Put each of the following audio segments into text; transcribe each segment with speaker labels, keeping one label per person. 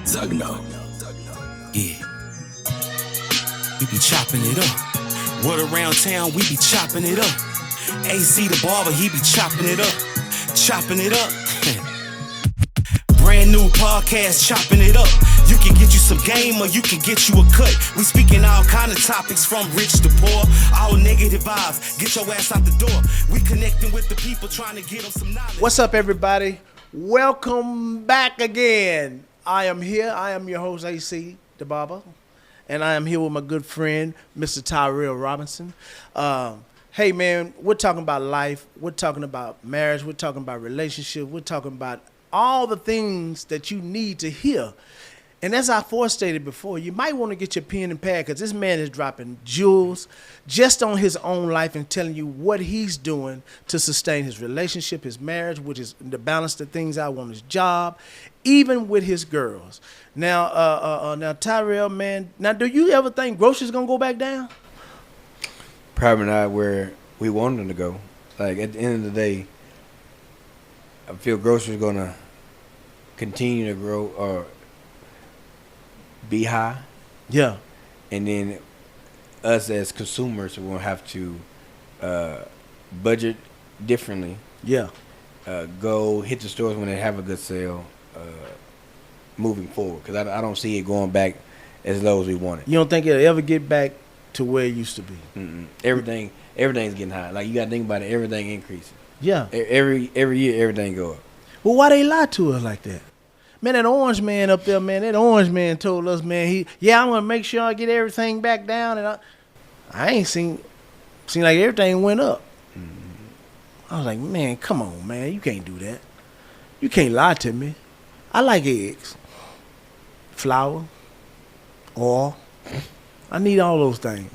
Speaker 1: Zugno. Yeah. We be chopping it up. Word around town, we be chopping it up. AC the barber, he be chopping it up. Chopping it up. Brand new podcast, chopping it up. You can get you some game or you can get you a cut. We speaking all kind of topics from rich to poor. All negative vibes, get your ass out the door. We connecting with the people trying to get them some knowledge.
Speaker 2: What's up, everybody? Welcome back again. I am here. I am your host, AC the Barber. And I am here with my good friend, Mr. Tyrell Robinson. Hey, man, we're talking about life. We're talking about marriage. We're talking about relationship. We're talking about all the things that you need to hear. And as I forestated before, you might want to get your pen and pad because this man is dropping jewels just on his own life and telling you what he's doing to sustain his relationship, his marriage, which is to balance the things out on his job, even with his girls. Now, Tyrell, man, now do you ever think groceries gonna go back down?
Speaker 3: Probably not where we want them to go. Like at the end of the day, I feel groceries gonna continue to grow or be high.
Speaker 2: Yeah.
Speaker 3: And then us as consumers are gonna have to budget differently.
Speaker 2: Yeah.
Speaker 3: Go hit the stores when they have a good sale. Moving forward, because I don't see it going back as low as we want it.
Speaker 2: You don't think it'll ever get back to where it used to be?
Speaker 3: Mm-mm. Everything's getting high. Like you got to think about it. Everything increasing.
Speaker 2: Yeah.
Speaker 3: Every year, everything go up.
Speaker 2: Well, why they lie to us like that? Man, that orange man up there, man, that orange man told us, man, I'm going to make sure I get everything back down. And I ain't seen like everything went up. Mm-hmm. I was like, man, come on, man. You can't do that. You can't lie to me. I like eggs, flour, oil. I need all those things.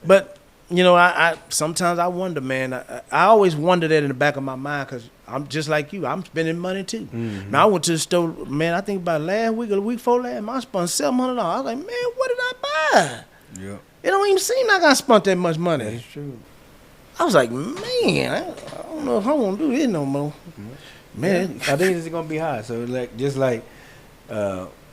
Speaker 2: But, you know, I sometimes I wonder, man. I always wonder that in the back of my mind because I'm just like you. I'm spending money, too. Mm-hmm. Now, I went to the store, man, I think about last week or the week before last, I spent $700. I was like, man, what did I buy?
Speaker 3: Yeah.
Speaker 2: It don't even seem like I spent that much money.
Speaker 3: That's true.
Speaker 2: I was like, man, I don't know if I want to do this no more. Mm-hmm. Man,
Speaker 3: I think it's gonna be high. So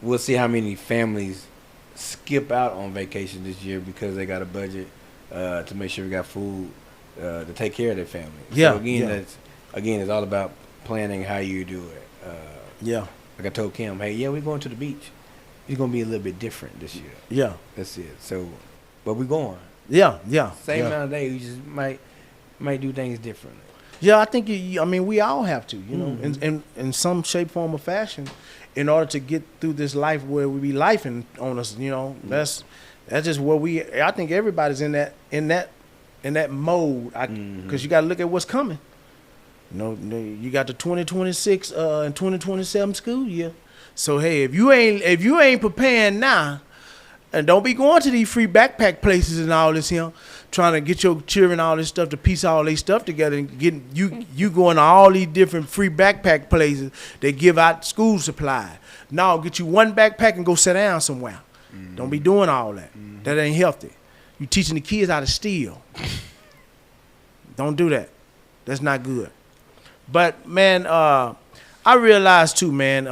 Speaker 3: we'll see how many families skip out on vacation this year because they got a budget to make sure we got food to take care of their family.
Speaker 2: Yeah.
Speaker 3: So again, it's all about planning how you do it.
Speaker 2: Yeah.
Speaker 3: Like I told Kim, hey, we're going to the beach. It's gonna be a little bit different this year.
Speaker 2: Yeah.
Speaker 3: That's it. So, but we're going.
Speaker 2: Yeah.
Speaker 3: Same amount of days. We just might do things differently.
Speaker 2: Yeah, I think we all have to, you know, mm-hmm. in some shape, form, or fashion, in order to get through this life where we be lifing on us. You know, mm-hmm. that's just where I think everybody's in that mode. Because you got to look at what's coming. You know, you got the 2026 and 2027 school year. So hey, if you ain't preparing now, and don't be going to these free backpack places and all this here, trying to get your children all this stuff to piece all their stuff together and getting you going to all these different free backpack places that give out school supply. Now get you one backpack and go sit down somewhere. Mm-hmm. Don't be doing all that. Mm-hmm. That ain't healthy. You teaching the kids how to steal. Don't do that. That's not good. But man, I realized too, man,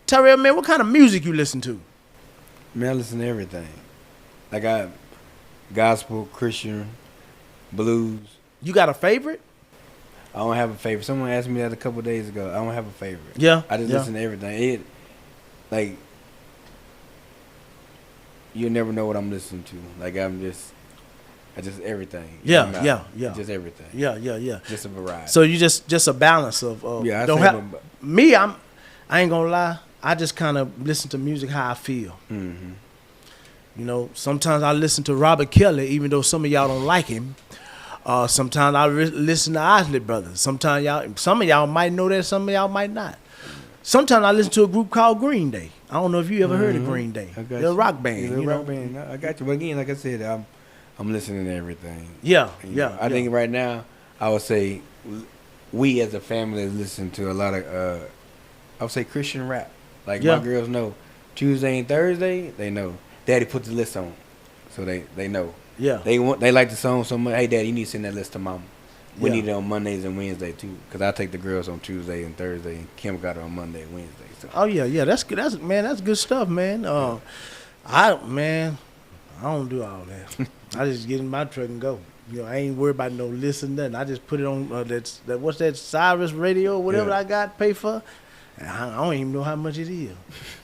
Speaker 2: Tyrell, man, what kind of music you listen to?
Speaker 3: Man, I listen to everything. Like gospel, Christian, blues.
Speaker 2: You got a favorite?
Speaker 3: I don't have a favorite. Someone asked me that a couple of days ago. I don't have a favorite.
Speaker 2: Yeah.
Speaker 3: I just listen to everything. You never know what I'm listening to. Like I just everything.
Speaker 2: Yeah.
Speaker 3: Just everything.
Speaker 2: Yeah.
Speaker 3: Just a variety.
Speaker 2: So you just a balance of
Speaker 3: yeah.
Speaker 2: Me, I ain't gonna lie. I just kind of listen to music how I feel.
Speaker 3: Mm-hmm.
Speaker 2: You know, sometimes I listen to Robert Kelly, even though some of y'all don't like him. Sometimes I listen to Isley Brothers. Some of y'all might know that, some of y'all might not. Sometimes I listen to a group called Green Day. I don't know if you ever heard of Green Day. They're a rock band.
Speaker 3: They're a rock band. I got you. But again, like I said, I'm listening to everything.
Speaker 2: Yeah.
Speaker 3: I think right now, I would say we as a family listen to a lot of, I would say Christian rap. Like my girls know Tuesday and Thursday, they know. Daddy put the list on, so they know.
Speaker 2: Yeah.
Speaker 3: They like the song so much. Hey, Daddy, you need to send that list to Mama. We need it on Mondays and Wednesdays too, because I take the girls on Tuesday and Thursday, and Kim got it on Monday and Wednesday. So.
Speaker 2: Oh yeah, that's good. That's good stuff, man. I don't do all that. I just get in my truck and go. I ain't worried about no listen nothing. I just put it on that what's that Cyrus radio or whatever I got pay for. And I don't even know how much it is.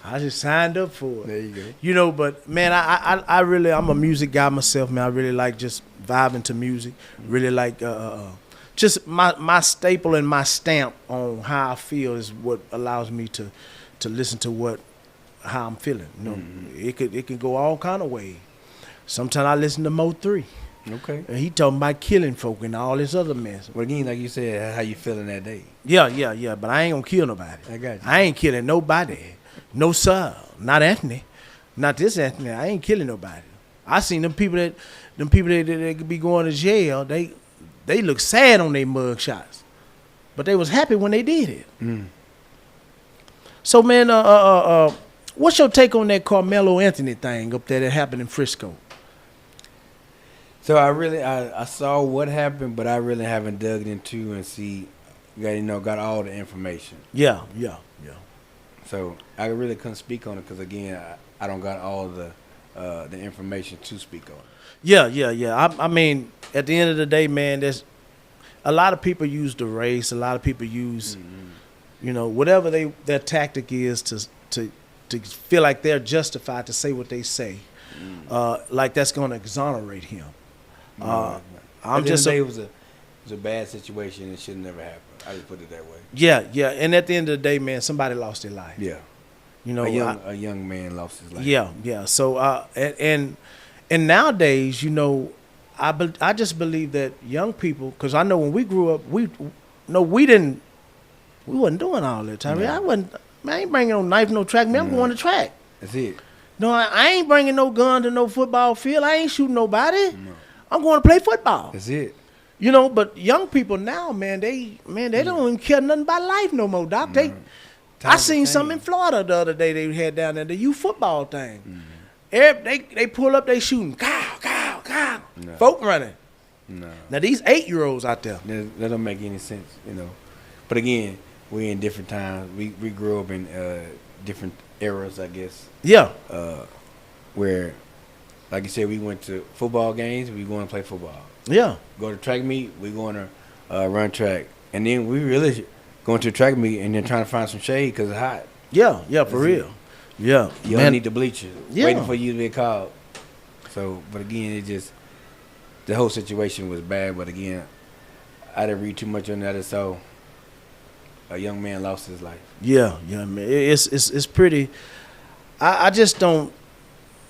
Speaker 2: I just signed up for it.
Speaker 3: There you go.
Speaker 2: But man, I really, I'm a music guy myself, man. I really like just vibing to music. Really like just my staple and my stamp on how I feel is what allows me to listen to how I'm feeling. It can go all kind of ways. Sometimes I listen to Mo 3.
Speaker 3: Okay.
Speaker 2: And he talking about killing folk and all this other mess.
Speaker 3: Well, again, like you said, how you feeling that day?
Speaker 2: Yeah. But I ain't gonna kill nobody.
Speaker 3: I got you.
Speaker 2: I ain't killing nobody. No sir. Not Anthony. Not this Anthony. I ain't killing nobody. I seen them people that could be going to jail. They look sad on their mug shots, but they was happy when they did it. So man, what's your take on that Carmelo Anthony thing up there that happened in Frisco?
Speaker 3: So I saw what happened, but I really haven't dug into and got all the information.
Speaker 2: Yeah.
Speaker 3: So I really couldn't speak on it because again, I don't got all the information to speak on.
Speaker 2: Yeah. I mean, at the end of the day, man, there's a lot of people use the race. A lot of people use, whatever their tactic is to feel like they're justified to say what they say, like that's going to exonerate him.
Speaker 3: I'm just saying it was a bad situation. It should never happen. I just put it that way.
Speaker 2: Yeah. And at the end of the day, man, somebody lost their life.
Speaker 3: Yeah. A young man lost his life.
Speaker 2: Yeah. So and nowadays, I just believe that young people, because I know when we grew up, we wasn't doing all that time.
Speaker 3: No.
Speaker 2: I ain't bringing no knife, no track. Man, I'm going to track.
Speaker 3: That's it.
Speaker 2: No, I ain't bringing no gun to no football field. I ain't shooting nobody. No. I'm going to play football.
Speaker 3: That's it.
Speaker 2: But young people now, man, they don't even care nothing about life no more, Doc. I seen something in Florida the other day they had down there, the youth football thing. They pull up, they shooting, cow. No. Folk running.
Speaker 3: No.
Speaker 2: Now these 8-year-olds out there.
Speaker 3: That don't make any sense, But again, we in different times. We grew up in different eras, I guess.
Speaker 2: Yeah.
Speaker 3: Where, like you said, we went to football games. We going to play football.
Speaker 2: Yeah.
Speaker 3: Go to track meet. We going to run track, and then we really going to track meet and then trying to find some shade because it's hot.
Speaker 2: Yeah, for real. Yeah.
Speaker 3: You don't need the bleachers.
Speaker 2: Yeah.
Speaker 3: Waiting for you to be called. So, but again, the whole situation was bad. But again, I didn't read too much on that. And so a young man lost his life. Yeah,
Speaker 2: man. It's pretty. I just don't.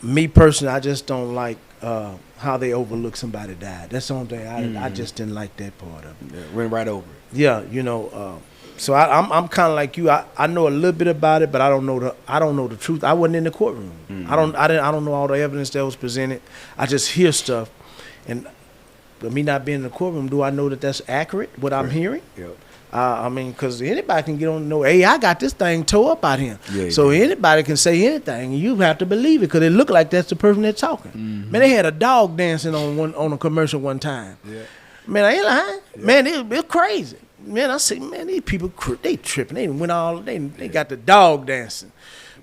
Speaker 2: Me personally, I just don't like how they overlook somebody died. That's the only thing I just didn't like that part of it.
Speaker 3: Yeah, went right over it.
Speaker 2: Yeah, so I'm kind of like you. I know a little bit about it, but I don't know the truth. I wasn't in the courtroom. I don't know all the evidence that was presented. I just hear stuff, and but me not being in the courtroom, do I know that that's accurate? What I'm hearing?
Speaker 3: Yep.
Speaker 2: I mean, because anybody can get on and know, hey, I got this thing tore up out here.
Speaker 3: Yeah,
Speaker 2: so anybody can say anything, and you have to believe it because it looked like that's the person that's talking.
Speaker 3: Mm-hmm.
Speaker 2: Man, they had a dog dancing on a commercial one time.
Speaker 3: Yeah.
Speaker 2: Man, I ain't lying.
Speaker 3: Yeah.
Speaker 2: Man, it's crazy. Man, I say, man, these people, they tripping. They went they got the dog dancing.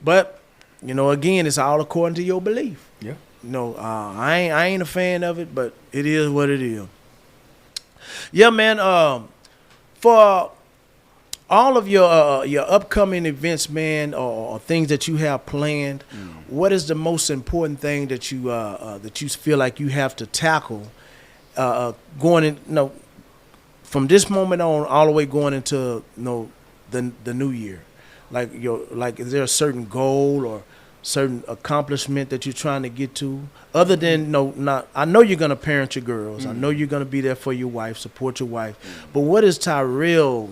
Speaker 2: But, again, it's all according to your belief.
Speaker 3: Yeah.
Speaker 2: I ain't a fan of it, but it is what it is. Yeah, man, for all of your upcoming events, man, or things that you have planned, what is the most important thing that you feel like you have to tackle going in, from this moment on all the way going into the new year? Like is there a certain goal or certain accomplishment that you're trying to get to, other than I know you're gonna parent your girls, I know you're gonna be there for your wife, support your wife, but what is Tyrell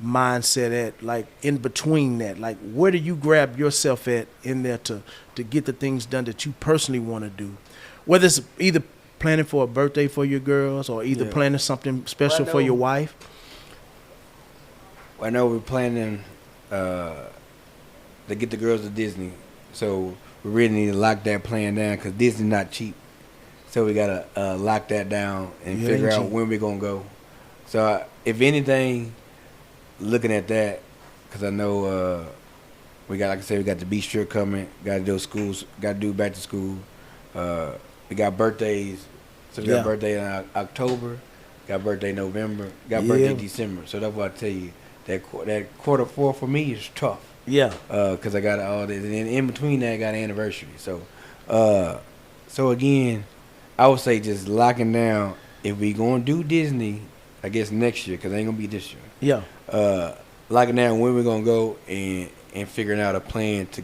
Speaker 2: mindset at, like in between that? Like where do you grab yourself at in there to get the things done that you personally want to do, whether it's either planning for a birthday for your girls or either planning something special for your wife?
Speaker 3: I know we're planning to get the girls to Disney. So we really need to lock that plan down because Disney's not cheap. So we got to lock that down and figure out when we're going to go. So if anything, looking at that, because I know we got, like I said, we got the beach trip coming. Got to do schools. Got to do back to school. We got birthdays. So we got birthday in October. Got birthday November. Got birthday December. So that's what I tell you. That quarter four for me is tough.
Speaker 2: Yeah.
Speaker 3: Because I got all this, and then in between that, I got an anniversary. So, so again, I would say just locking down. If we gonna do Disney, I guess next year, because it ain't gonna be this year.
Speaker 2: Yeah.
Speaker 3: Locking down when we're gonna go and figuring out a plan to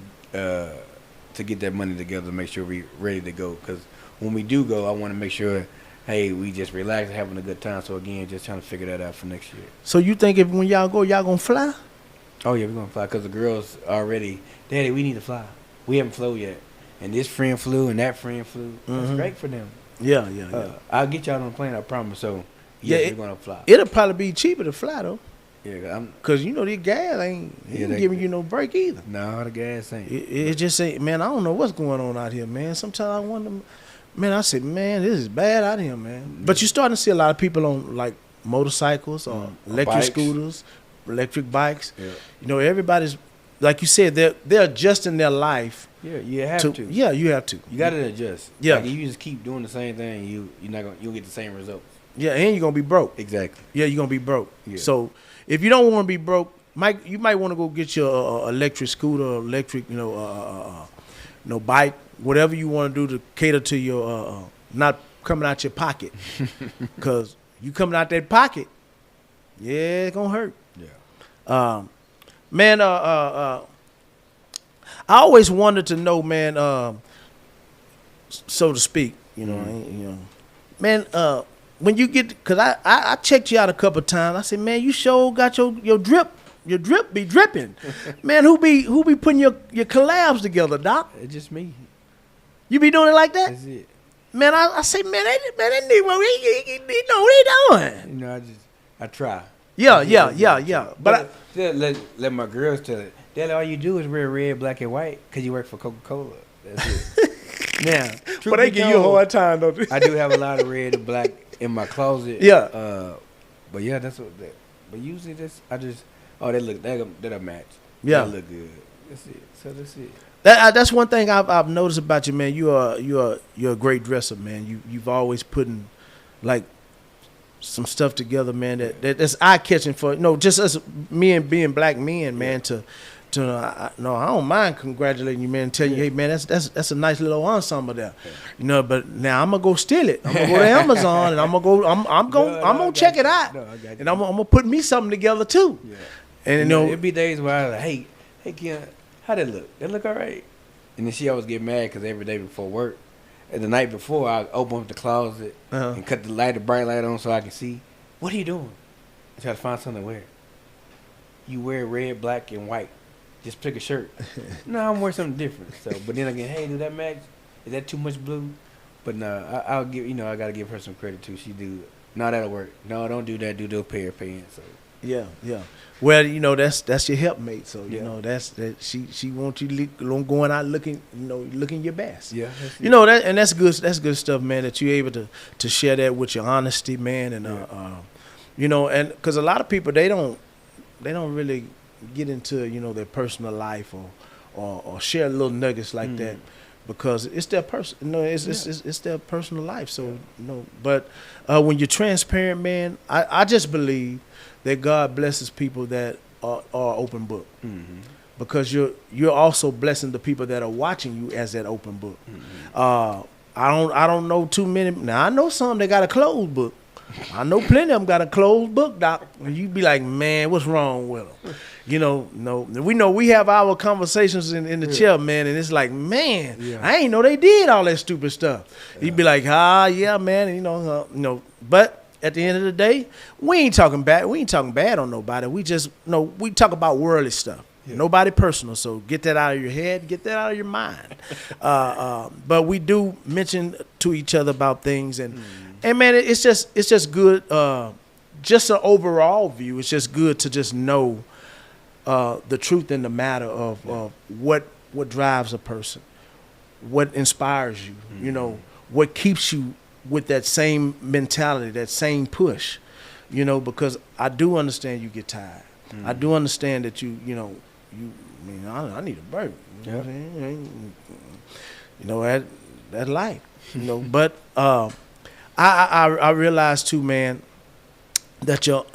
Speaker 3: get that money together to make sure we ready to go. Because when we do go, I want to make sure, hey, we just relax and having a good time. So again, just trying to figure that out for next year.
Speaker 2: So you think if when y'all go, y'all gonna fly?
Speaker 3: Oh yeah, we're gonna fly because the girls already, Daddy, we need to fly. We haven't flown yet, and this friend flew and that friend flew. That's great for them.
Speaker 2: Yeah.
Speaker 3: I'll get y'all on the plane, I promise. So we're gonna fly.
Speaker 2: It'll probably be cheaper to fly though.
Speaker 3: Yeah,
Speaker 2: cause you know the gas ain't giving you no break either.
Speaker 3: No, the gas ain't.
Speaker 2: It just ain't. Man, I don't know what's going on out here, man. Sometimes I wonder. Man, I said, man, this is bad out here, man. Mm-hmm. But you're starting to see a lot of people on like motorcycles or electric scooters, electric bikes. Yeah. You know, everybody's like you said, they're adjusting their life.
Speaker 3: Yeah, you have to.
Speaker 2: Yeah, you have to.
Speaker 3: You got to adjust.
Speaker 2: Yeah,
Speaker 3: like, if you just keep doing the same thing, you'll get the same results.
Speaker 2: Yeah, and you're gonna be broke.
Speaker 3: Exactly.
Speaker 2: Yeah, you're gonna be broke.
Speaker 3: Yeah.
Speaker 2: So if you don't want to be broke, you might want to go get your electric scooter, or electric, bike, whatever you want to do to cater to your not coming out your pocket, because you coming out that pocket, yeah, it's gonna hurt.
Speaker 3: Yeah.
Speaker 2: Man, I always wanted to know, man, so to speak, man, when you get, because I checked you out a couple of times. I said, man, you sure got your drip be dripping. Man, who be putting your collabs together, Doc?
Speaker 3: It's just me.
Speaker 2: You be doing it like that?
Speaker 3: That's it.
Speaker 2: Man, I say, man, that nigga, he know what he doing.
Speaker 3: You know, I try.
Speaker 2: Yeah. But
Speaker 3: let my girls tell it. Daddy, all you do is wear red, black, and white because you work for Coca-Cola. That's it. Now,
Speaker 2: but they give you a hard time, don't they?
Speaker 3: I do have a lot of red and black in my closet.
Speaker 2: Yeah.
Speaker 3: But yeah, that's what that. But usually that'll match.
Speaker 2: Yeah.
Speaker 3: That look good. That's it. So that's it.
Speaker 2: That's one thing I've noticed about you, man. You're a great dresser, man. You've always putting like some stuff together, man. That's eye catching for just as me and being black men, man. I don't mind congratulating you, man. And tell you, hey, man, that's a nice little ensemble there, But now I'm gonna go steal it. I'm gonna go to Amazon and I'm gonna check it out, and I'm gonna put me something together too.
Speaker 3: Yeah.
Speaker 2: And
Speaker 3: it'd be days where I was like, hey, Kian, how that look? That look all right. And then she always get mad because every day before work, and the night before, I open up the closet and cut the bright light on so I can see. What are you doing? I try to find something to wear. You wear red, black, and white. Just pick a shirt. No, I'm wearing something different. So, but then again, hey, do that match? Is that too much blue? But no, I'll give. I gotta give her some credit too. She do. No, that'll work. No, don't do that. Do those pair of pants. So.
Speaker 2: Yeah. Well, that's your helpmate. So that she wants you going out looking your best.
Speaker 3: Yeah.
Speaker 2: That's good. That's good stuff, man. That you're able to share that with your honesty, man, and and because a lot of people they don't really get into their personal life or share little nuggets like that because it's their it's their personal life. So but when you're transparent, man, I just believe that God blesses people that are open book, because you're also blessing the people that are watching you as that open book. I don't know too many. Now I know some that got a closed book. I know plenty of them got a closed book, Doc. And you be like, man, what's wrong with them? No. We know we have our conversations in the chair, man, and it's like, man, I ain't know they did all that stupid stuff. You'd be like, yeah, man, and, but at the end of the day, we ain't talking bad on nobody. We just we talk about worldly stuff. Yeah. Nobody personal, so get that out of your head, get that out of your mind. But we do mention to each other about things, and man, it's just good. Just an overall view. It's just good to just know the truth in the matter of what drives a person, what inspires you. What keeps you with that same mentality, that same push. you know, because I do understand you get tired. I do understand that you I need a break. You know what I'm saying? You know, that life, you know. But I realized too, man, that your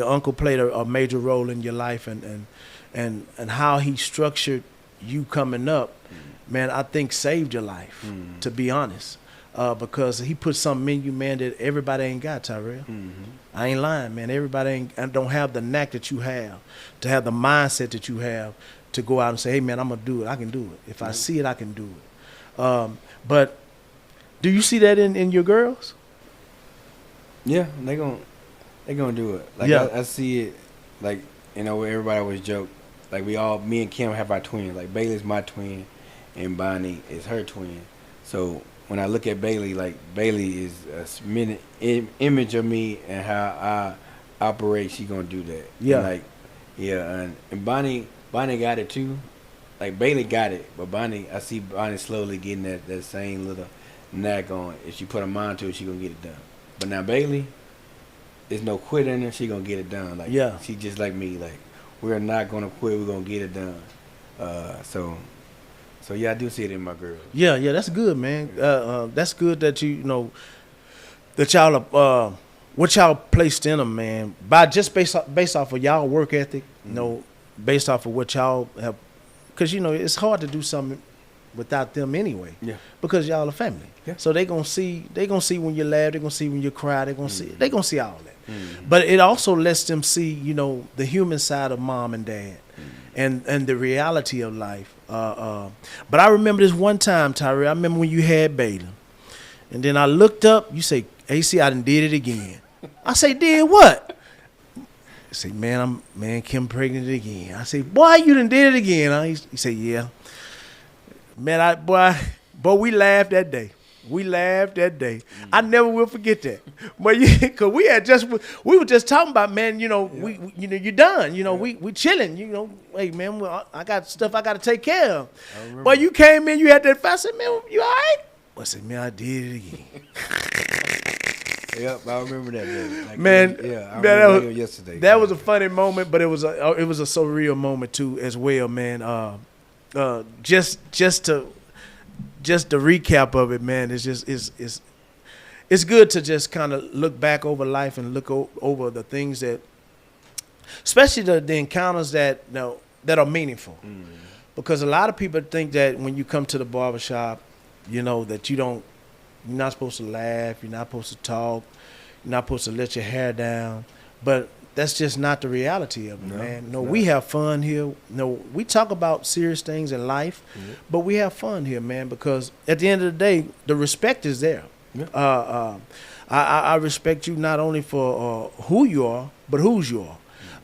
Speaker 2: uncle played a major role in your life, and how he structured you coming up, man, I think saved your life, to be honest. Because he put something in you, man, that everybody ain't got, Tyrell. I ain't lying, man. Everybody don't have the knack that you have, to have the mindset that you have, to go out and say, hey, man, I'm going to do it. I can do it. If I see it, I can do it. But do you see that in your girls?
Speaker 3: Yeah, they gonna do it. Like, I see it, like, you know, where everybody always joke. Like, me and Kim have our twin. Like, Bailey's my twin, and Bonnie is her twin. So when I look at Bailey, like, Bailey is a image of me and how I operate. She gonna do that.
Speaker 2: Yeah.
Speaker 3: And like, yeah, and Bonnie got it too. Like, Bailey got it, but I see Bonnie slowly getting that same little knack on. If she put her mind to it, she gonna get it done. But now Bailey, there's no quit in her. She gonna get it done. Like,
Speaker 2: yeah,
Speaker 3: she just like me. Like, we're not gonna quit. We're gonna get it done. So yeah, I do see it in my girls.
Speaker 2: Yeah, that's good, man. That's good that you know that y'all what y'all placed in them, man. By just based off of y'all work ethic, you know, based off of what y'all have, because you know it's hard to do something without them anyway.
Speaker 3: Yeah.
Speaker 2: Because y'all a family.
Speaker 3: Yeah.
Speaker 2: So they gonna see when you laugh, they gonna see when you cry, they gonna see all that. But it also lets them see, you know, the human side of mom and dad, and the reality of life. But I remember this one time, Tyrell. I remember when you had Bailey, and then I looked up. You say, AC, I done did it again. I say, did what? I say, man, Kim pregnant again. I say, boy, you done did it again. He say, yeah. Man, boy, we laughed that day. I never will forget that. But cause we were just talking about, man, you know, you're done. You know, we chilling. You know, hey man, I got stuff I got to take care of. But you came in, you had that fight. I said, man, you all right? I said, man, I did it again.
Speaker 3: Yep, I remember that day. Like,
Speaker 2: man,
Speaker 3: yeah, I
Speaker 2: remember
Speaker 3: that was yesterday.
Speaker 2: That was a funny moment, but it was a surreal moment too, as well, man. Just the recap of it, man. It's good to just kind of look back over life and look over the things that, especially the encounters that are meaningful. Because a lot of people think that when you come to the barbershop, you know, that you're not supposed to laugh, you're not supposed to talk, you're not supposed to let your hair down. But that's just not the reality of it, man. No, we have fun here. No, we talk about serious things in life, but we have fun here, man, because at the end of the day, the respect is there. Yeah. I respect you not only for who you are, but whose you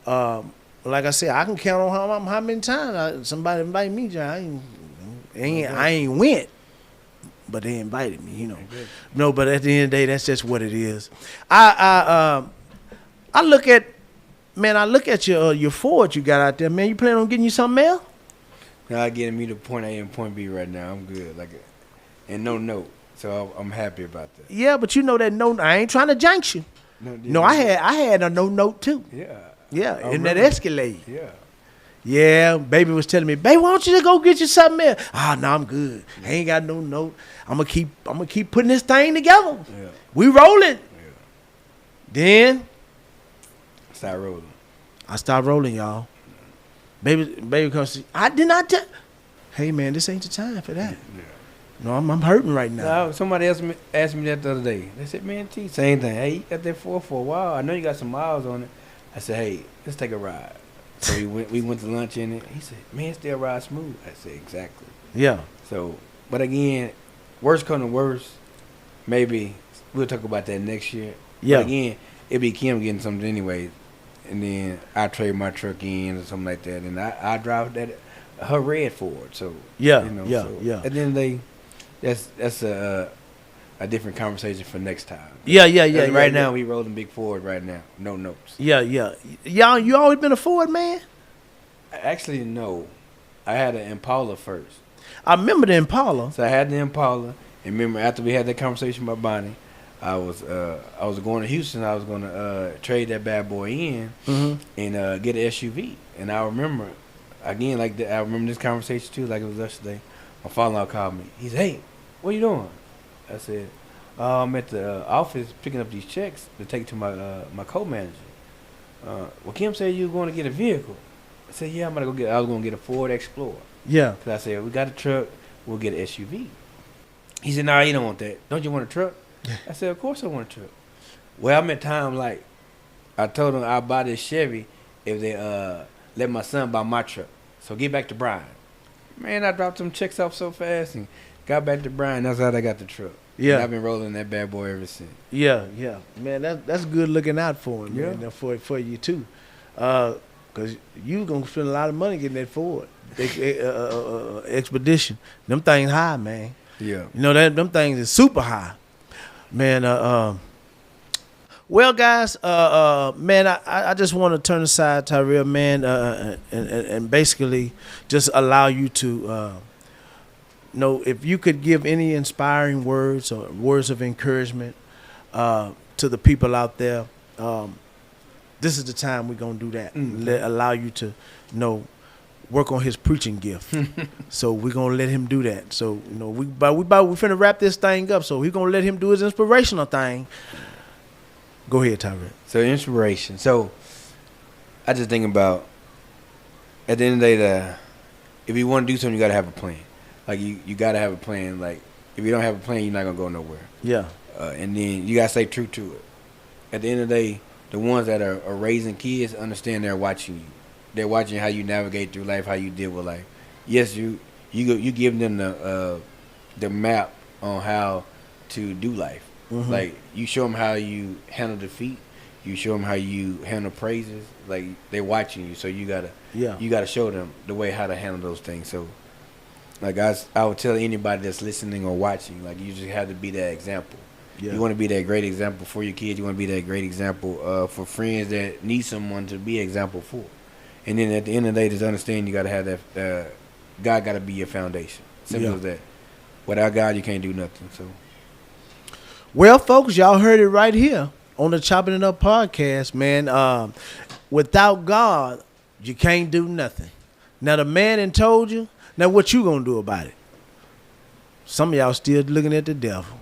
Speaker 2: are. Like I said, I can count on how many times somebody invited me. I ain't went, but they invited me, you know. No, but at the end of the day, that's just what it is. I look at your Ford you got out there, man. You planning on getting you something else?
Speaker 3: Not getting me to point A and point B right now. I'm good. And no note. So I'm happy about that.
Speaker 2: Yeah, but you know that no, I ain't trying to jinx you. No, I had a no note too. Yeah, in that Escalade. Yeah, baby was telling me, babe, why don't you just go get you something else? No, I'm good. I ain't got no note. I'm gonna keep putting this thing together. Yeah. We rolling. Yeah. Then
Speaker 3: start rolling.
Speaker 2: I start rolling, y'all. Baby comes to, I did not tell. Hey man, this ain't the time for that. Yeah. No, I'm hurting right now.
Speaker 3: No, somebody asked me that the other day. They said, man, T, same thing. Hey, you got that Ford for a while. I know you got some miles on it. I said, hey, let's take a ride. So we went to lunch in it. He said, man, still ride smooth. I said, exactly.
Speaker 2: Yeah.
Speaker 3: So, but again, worst come to worst, maybe we'll talk about that next year. Yeah. But again, it'd be Kim getting something anyway. And then I trade my truck in or something like that. And I drive her red Ford. So,
Speaker 2: yeah,
Speaker 3: you know,
Speaker 2: yeah.
Speaker 3: At the end of the day, that's a different conversation for next time.
Speaker 2: Yeah.
Speaker 3: Right now, we rolling big Ford right now. No notes.
Speaker 2: Yeah. Y'all, you always been a Ford man?
Speaker 3: Actually, no. I had an Impala first.
Speaker 2: I remember the Impala.
Speaker 3: So I had the Impala. And remember, after we had that conversation about Bonnie, I was going to Houston. I was going to trade that bad boy in and get an SUV. And I remember, again, like I remember this conversation too, like it was yesterday. My father-in-law called me. He said, "Hey, what are you doing?" I said, "I'm at the office picking up these checks to take to my co-manager." Well, Kim said you were going to get a vehicle. I said, "Yeah, I was going to get a Ford Explorer."
Speaker 2: Yeah.
Speaker 3: Cause I said, "We got a truck. We'll get an SUV." He said, "Nah, you don't want that. Don't you want a truck?" I said, "Of course I want a truck." Well, I'm at time like I told him I'll buy this Chevy if they let my son buy my truck. So get back to Brian. Man, I dropped them checks off so fast and got back to Brian. That's how I got the truck.
Speaker 2: Yeah.
Speaker 3: And I've been rolling that bad boy ever since.
Speaker 2: Yeah, yeah. Man, that's good looking out for him,
Speaker 3: Yeah.
Speaker 2: man, for you too. Cause you gonna spend a lot of money getting that Ford Expedition. Them things high, man.
Speaker 3: Yeah.
Speaker 2: You know that them things is super high, man. Well, guys, man, I just want to turn aside, Tyrell, man, and basically just allow you to know if you could give any inspiring words or words of encouragement to the people out there. This is the time we're gonna do that. Allow you to work on his preaching gift. So we're gonna let him do that. So we finna wrap this thing up. So we're gonna let him do his inspirational thing. Go ahead, Tyrell.
Speaker 3: So inspiration. So I just think about at the end of the day, if you want to do something, you gotta have a plan. Like you gotta have a plan. Like if you don't have a plan, you're not gonna go nowhere.
Speaker 2: Yeah.
Speaker 3: And then you gotta stay true to it. At the end of the day, the ones that are raising kids understand they're watching you. They're watching how you navigate through life, how you deal with life. Yes, you give them the map on how to do life. Mm-hmm. Like you show them how you handle defeat. You show them how you handle praises. Like they're watching you, so you gotta show them the way how to handle those things. So, like I would tell anybody that's listening or watching, like you just have to be that example. Yeah. You want to be that great example for your kids. You want to be that great example for friends that need someone to be an example for. And then at the end of the day, just understand you got to have that. God got to be your foundation. Simple as that. Without God, you can't do nothing. So,
Speaker 2: well, folks, y'all heard it right here on the Chopping It Up podcast, man. Without God, you can't do nothing. Now the man done told you. Now what you gonna do about it? Some of y'all still looking at the devil.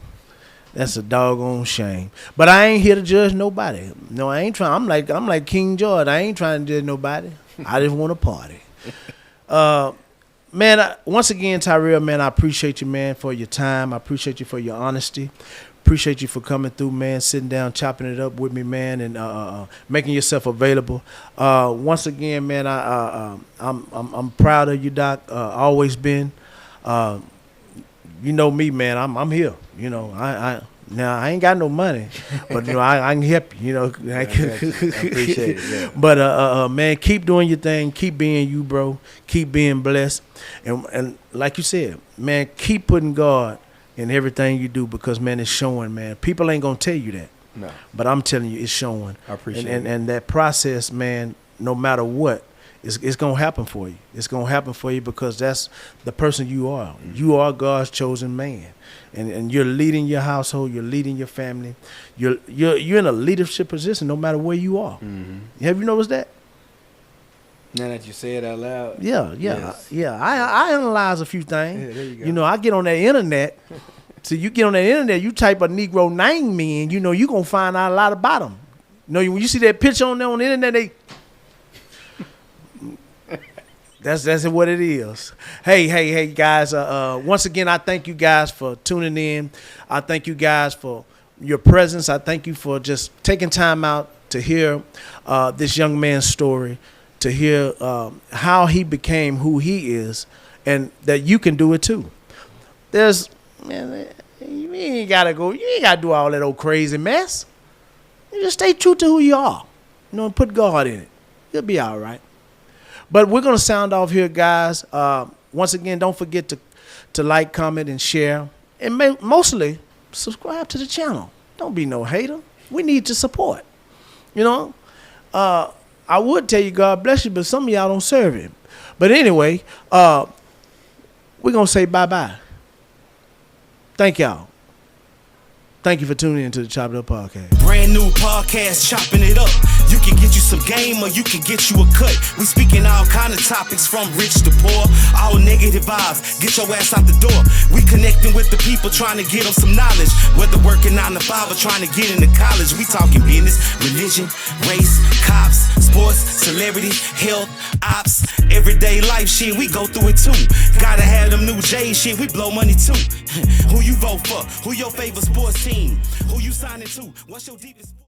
Speaker 2: That's a doggone shame. But I ain't here to judge nobody. No, I ain't trying. I'm like King George. I ain't trying to judge nobody. I just want to party. Man, once again, Tyrell, man, I appreciate you, man, for your time. I appreciate you for your honesty. Appreciate you for coming through, man, sitting down, chopping it up with me, man, and making yourself available. Once again, man, I'm proud of you, Doc. Always been. You know me, man. I'm here. Now I ain't got no money, but I can help you. I
Speaker 3: appreciate it. Yeah.
Speaker 2: But man, keep doing your thing. Keep being you, bro. Keep being blessed, and like you said, man, keep putting God in everything you do because, man, it's showing, man. People ain't gonna tell you that,
Speaker 3: no,
Speaker 2: but I'm telling you, it's showing.
Speaker 3: I appreciate it.
Speaker 2: And that process, man. No matter what. It's going to happen for you. It's going to happen for you because that's the person you are. Mm-hmm. You are God's chosen man. And you're leading your household. You're leading your family. You're in a leadership position no matter where you are. Mm-hmm. Have you noticed that?
Speaker 3: Now that you say it out loud.
Speaker 2: Yeah.
Speaker 3: Yes.
Speaker 2: I analyze a few things.
Speaker 3: Yeah, there you go.
Speaker 2: I get on that internet. So you get on that internet, you type a Negro name me, and you're going to find out a lot about them. When you see that picture on there on the internet, That's what it is. Hey, guys. Once again, I thank you guys for tuning in. I thank you guys for your presence. I thank you for just taking time out to hear this young man's story, to hear how he became who he is, and that you can do it too. You ain't gotta do all that old crazy mess. You just stay true to who you are. And put God in it. You'll be all right. But we're going to sound off here, guys. Once again, don't forget to like, comment, and share. And mostly, subscribe to the channel. Don't be no hater. We need your support. I would tell you God bless you, but some of y'all don't serve him. But anyway, we're going to say bye-bye. Thank y'all. Thank you for tuning into the Chop It Up Podcast.
Speaker 1: Brand new podcast, chopping it up. You can get you some game or you can get you a cut. We speaking all kind of topics from rich to poor. All negative vibes, get your ass out the door. We connecting with the people trying to get them some knowledge. Whether working 9 to 5 or trying to get into college. We talking business, religion, race, cops, sports, celebrity, health, ops, everyday life shit. We go through it too. Gotta have them new J shit. We blow money too. Who you vote for? Who your favorite sports team? Who you signing to? What's your deepest